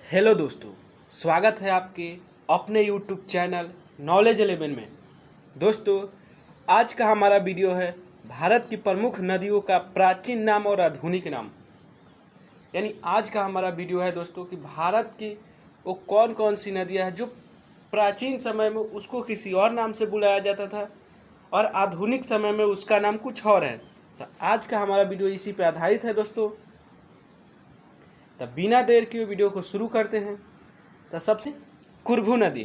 Hello दोस्तों, स्वागत है आपके अपने यूट्यूब चैनल नॉलेज 11 में। दोस्तों, आज का हमारा वीडियो है भारत की प्रमुख नदियों का प्राचीन नाम और आधुनिक नाम। यानी आज का हमारा वीडियो है दोस्तों कि भारत की वो कौन कौन सी नदियाँ हैं जो प्राचीन समय में उसको किसी और नाम से बुलाया जाता था और आधुनिक समय में उसका नाम कुछ और है। तो आज का हमारा वीडियो इसी पे आधारित है दोस्तों। तब बिना देर के वीडियो को शुरू करते हैं। तो सबसे कुरभू नदी,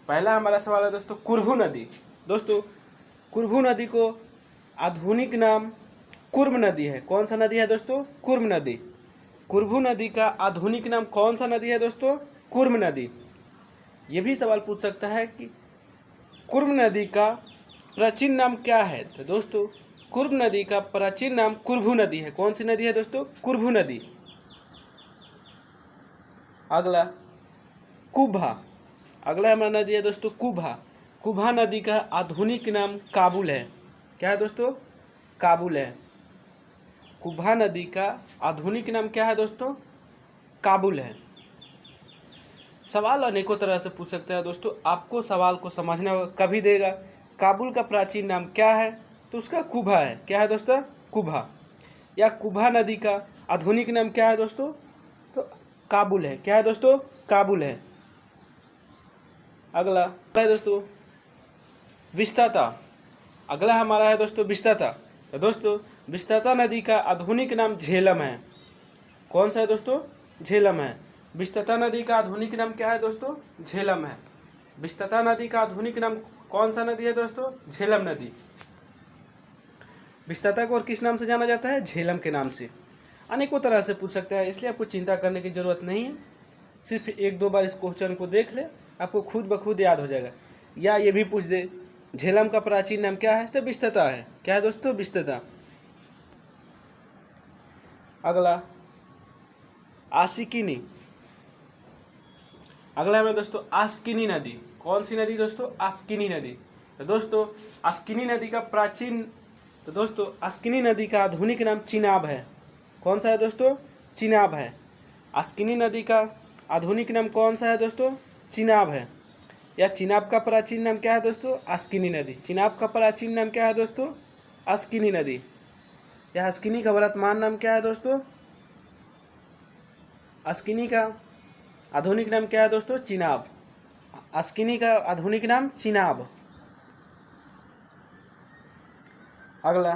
पहला हमारा सवाल है दोस्तों कुरभू नदी। दोस्तों, कुरभू नदी को आधुनिक नाम कुर्म नदी है। कौन सा नदी है दोस्तों? कुर्म नदी। कुरभू नदी का आधुनिक नाम कौन सा नदी है दोस्तों? कुर्म नदी। ये भी सवाल पूछ सकता है कि कुर्म नदी का प्राचीन नाम क्या है? तो दोस्तों, कुर्म नदी का प्राचीन नाम कुरभू नदी है। कौन सी नदी है दोस्तों? कुरभू नदी। अगला कुभा, अगला हमारा नदी है दोस्तों कुभा। कुभा नदी का आधुनिक नाम काबुल है। क्या है दोस्तों? काबुल है। कुभा नदी का आधुनिक नाम क्या है दोस्तों? काबुल है। सवाल अनेकों तरह से पूछ सकते हैं दोस्तों, आपको सवाल को समझना कभी देगा। काबुल का प्राचीन नाम क्या है? तो उसका कुभा है। क्या है दोस्तों? कुभा। या कुभा नदी का आधुनिक नाम क्या है दोस्तों? तो काबुल है। क्या है दोस्तों? काबुल है। अगला है दोस्तों विस्ताता। अगला हमारा है दोस्तों विस्ताता। तो दोस्तों, विस्ताता नदी का आधुनिक नाम झेलम है। कौन सा है दोस्तों? झेलम है। विस्ताता नदी का आधुनिक नाम क्या है दोस्तों? झेलम है। विस्ताता नदी का आधुनिक नाम कौन सा नदी है दोस्तों? झेलम नदी। विस्ताता को और किस नाम से जाना जाता है? झेलम के नाम से। अनेकों तरह से पूछ सकते हैं, इसलिए आपको चिंता करने की ज़रूरत नहीं है। सिर्फ एक दो बार इस क्वेश्चन को देख ले, आपको खुद ब खुद याद हो जाएगा। या ये भी पूछ दे झेलम का प्राचीन नाम क्या है? तो विस्ताता है। क्या है दोस्तों? विस्ताता। अगला आस्किनी। अगला है दोस्तों आस्किनी नदी। कौन सी नदी दोस्तों? आस्किनी नदी। तो दोस्तों, आस्किनी नदी का प्राचीन आस्किनी नदी का आधुनिक नाम चिनाब है। कौन सा है दोस्तों? चिनाब है। आस्किनी नदी का आधुनिक नाम कौन सा है दोस्तों? चिनाब है। या चिनाब का प्राचीन नाम क्या है दोस्तों? आस्किनी नदी। चिनाब का प्राचीन नाम क्या है दोस्तों? आस्किनी नदी। या आस्किनी का वर्तमान नाम क्या है दोस्तों? आस्किनी का आधुनिक नाम क्या है दोस्तों? चिनाब। आस्किनी का आधुनिक नाम चिनाब। अगला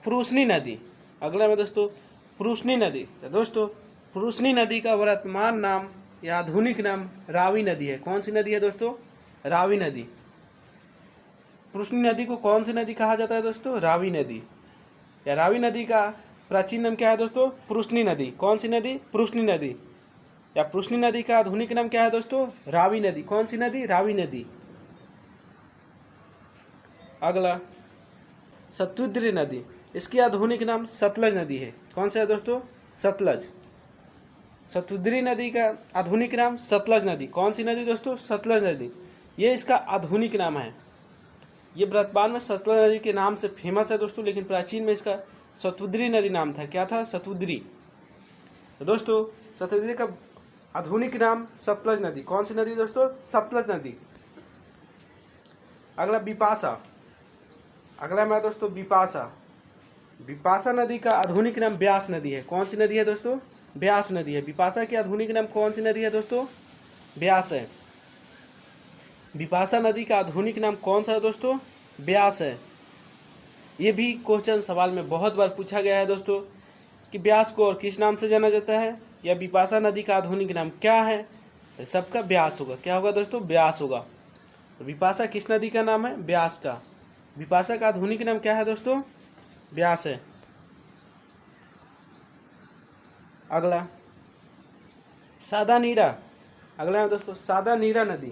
प्रूसनी नदी। अगला में दोस्तों प्रूसनी नदी। तो दोस्तों, प्रूसनी नदी का वर्तमान नाम या आधुनिक नाम रावी नदी है। कौन सी नदी है दोस्तों? रावी नदी। प्रूसनी नदी को कौन सी नदी कहा जाता है दोस्तों? रावी नदी। या रावी नदी का प्राचीन नाम क्या है दोस्तों? प्रूसनी नदी। कौन सी नदी? प्रूसनी नदी। या प्रूसनी नदी का आधुनिक नाम क्या है दोस्तों? रावी नदी। कौन सी नदी? रावी नदी। अगला सतुद्री नदी। इसकी आधुनिक नाम सतलज नदी है। कौन सा है दोस्तों? सतलज। सतुद्री नदी का आधुनिक नाम सतलज नदी। कौन सी नदी दोस्तों? सतलज नदी। ये इसका आधुनिक नाम है। ये वर्तमान में सतलज नदी के नाम से फेमस है दोस्तों, लेकिन प्राचीन में इसका सतुद्री नदी नाम था। क्या था? सतुद्री। तो दोस्तों, सतुद्री का आधुनिक नाम सतलज नदी। कौन सी नदी दोस्तों? सतलज नदी। अगला बिपाशा। अगला मेरा दोस्तों बिपाशा। बिपाशा नदी का आधुनिक नाम ब्यास नदी है। कौन सी नदी है दोस्तों? ब्यास नदी है। बिपाशा की आधुनिक नाम कौन सी नदी है दोस्तों? ब्यास है। बिपाशा नदी का आधुनिक नाम कौन सा है दोस्तों? ब्यास है। ये भी क्वेश्चन सवाल में बहुत बार पूछा गया है दोस्तों कि ब्यास को और किस नाम से जाना जाता है, या बिपाशा नदी का आधुनिक नाम क्या है? तो सबका ब्यास होगा। क्या होगा दोस्तों? ब्यास होगा। तो बिपाशा किस नदी का नाम है? ब्यास का। बिपाशा का आधुनिक नाम क्या है दोस्तों? ब्यास है। अगला सादा नीरा। अगला है दोस्तों सादा नीरा नदी।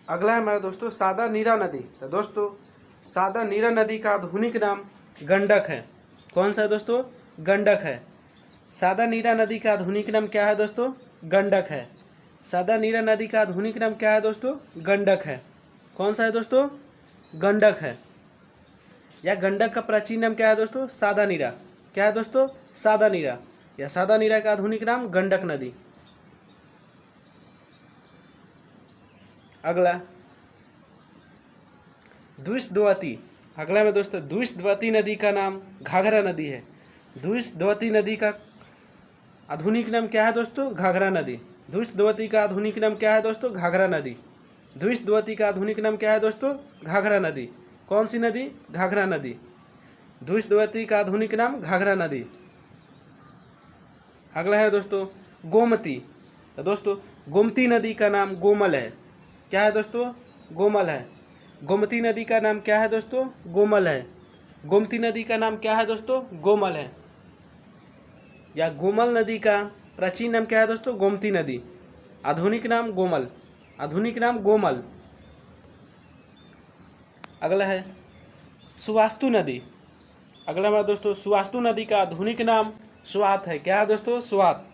अगला है हमारा दोस्तों सादा नीरा नदी। तो दोस्तों, सादा नीरा नदी का आधुनिक नाम गंडक है। कौन सा है दोस्तों? गंडक है। सादा नीरा नदी का आधुनिक नाम क्या है दोस्तों? गंडक है। सादा नीरा नदी का आधुनिक नाम क्या है दोस्तों? गंडक है। कौन सा है दोस्तों? गंडक है। या गंडक का प्राचीन नाम क्या है दोस्तों? सादा नीरा। क्या है दोस्तों? सादा नीरा। या सादा नीरा का आधुनिक नाम गंडक नदी। अगला द्विशद्वती। अगला में दोस्तों द्विशद्वती नदी का नाम घाघरा नदी है। द्विशद्वती नदी का आधुनिक नाम क्या है दोस्तों? घाघरा नदी। द्विशद्वती का आधुनिक नाम क्या है दोस्तों? घाघरा नदी। द्विशद्वती का आधुनिक नाम क्या है दोस्तों? घाघरा नदी। कौन सी नदी? घाघरा नदी। द्विशद्वती का आधुनिक नाम घाघरा नदी। अगला है दोस्तों गोमती। तो दोस्तों गोमती नदी का नाम गोमल है। क्या है दोस्तों? गोमल है। गोमती नदी का नाम क्या है दोस्तों? गोमल है। गोमती नदी का नाम क्या है दोस्तों? गोमल है। या गोमल नदी का प्राचीन नाम क्या है दोस्तों? गोमती नदी। आधुनिक नाम गोमल। आधुनिक नाम गोमल। अगला है सुवास्तु नदी। अगला हमारा दोस्तों सुवास्तु नदी का आधुनिक नाम स्वात है। क्या है दोस्तों? स्वात।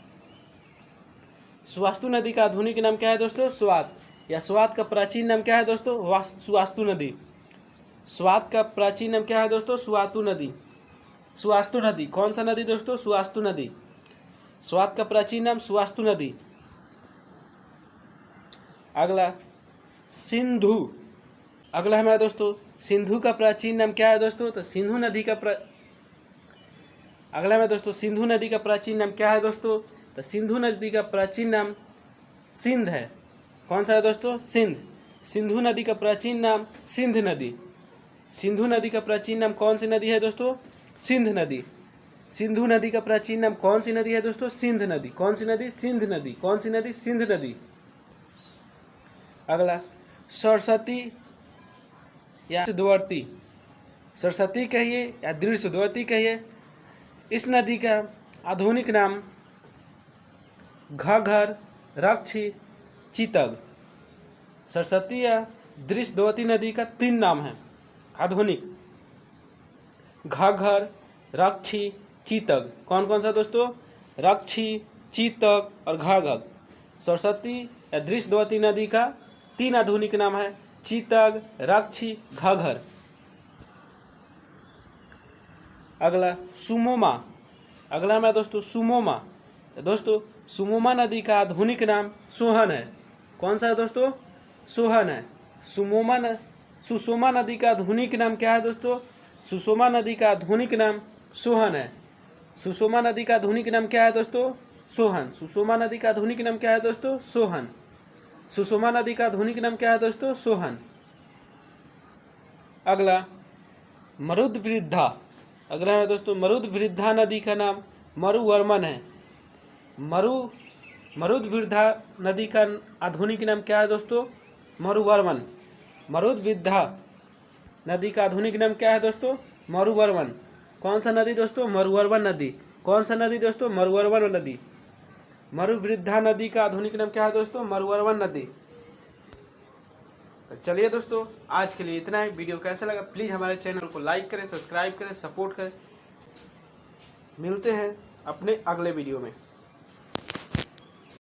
सुवास्तु नदी का आधुनिक नाम क्या है दोस्तों? स्वात। या स्वात का प्राचीन नाम क्या है दोस्तों? सुवास्तु नदी। स्वात का प्राचीन नाम क्या है दोस्तों? सुवास्तु नदी। सुवास्तु नदी कौन सा नदी दोस्तों? सुवास्तु नदी। स्वात का प्राचीन नाम सुवास्तु नदी। अगला सिंधु। अगला हमारा दोस्तों सिंधु का प्राचीन नाम क्या है दोस्तों? तो सिंधु नदी का अगला हमारा दोस्तों सिंधु नदी का प्राचीन नाम क्या है दोस्तों? तो सिंधु नदी का प्राचीन नाम सिंध है। कौन सा है दोस्तों? सिंध। सिंधु नदी का प्राचीन नाम सिंध नदी। सिंधु नदी का प्राचीन नाम कौन सी नदी है दोस्तों? सिंध नदी। सिंधु नदी का प्राचीन नाम कौन सी नदी है दोस्तों? सिंध नदी। कौन सी नदी? सिंध नदी। कौन सी नदी? सिंध नदी। अगला सरस्वती या दृश्यद्वती। सरस्वती कहिए या दृश्यद्वती कहिए। इस नदी का आधुनिक नाम घाघर, रक्षी, चितग। सरस्वती या दृश्यद्वती नदी का 3 नाम है आधुनिक: घाघर, रक्षी, चितग। कौन कौन सा दोस्तों? रक्षी, चितग और घाघर। सरस्वती या दृश्यद्वती नदी का 3 आधुनिक नाम है: चितग, रक्षी, घाघर। अगला सुमोमा। अगला हमारा दोस्तों सुमोमा। तो दोस्तों सुमोमा नदी का आधुनिक नाम सोहन है। कौन सा है दोस्तों? सोहन है। सुसोमा नदी का आधुनिक नाम क्या है दोस्तों? सुसोमा नदी का आधुनिक नाम सोहन है। सुसोमा नदी का आधुनिक नाम क्या है दोस्तों? सोहन। सुसोमा नदी का आधुनिक नाम क्या है दोस्तों? सोहन। सुसोमा नदी का आधुनिक नाम क्या है दोस्तों? सोहन। अगला मरुद्वृद्धा। अगला है दोस्तों मरुद्वृद्धा नदी का नाम मरुवर्मन है। मरुद्वृद्धा नदी का आधुनिक नाम क्या है दोस्तों? मरुवर्मन। मरुद्वृद्धा नदी का आधुनिक नाम क्या है दोस्तों? मरुवर्मन। कौन सा नदी दोस्तों? मरुवर्मन नदी। कौन सा नदी दोस्तों? मरुवर्मन नदी। मरुवृद्धा नदी का आधुनिक नाम क्या है दोस्तों? मरुवर्मन नदी। चलिए दोस्तों आज के लिए इतना है। वीडियो कैसा लगा प्लीज़ हमारे चैनल को लाइक करें, सब्सक्राइब करें, सपोर्ट करें। मिलते हैं अपने अगले वीडियो में।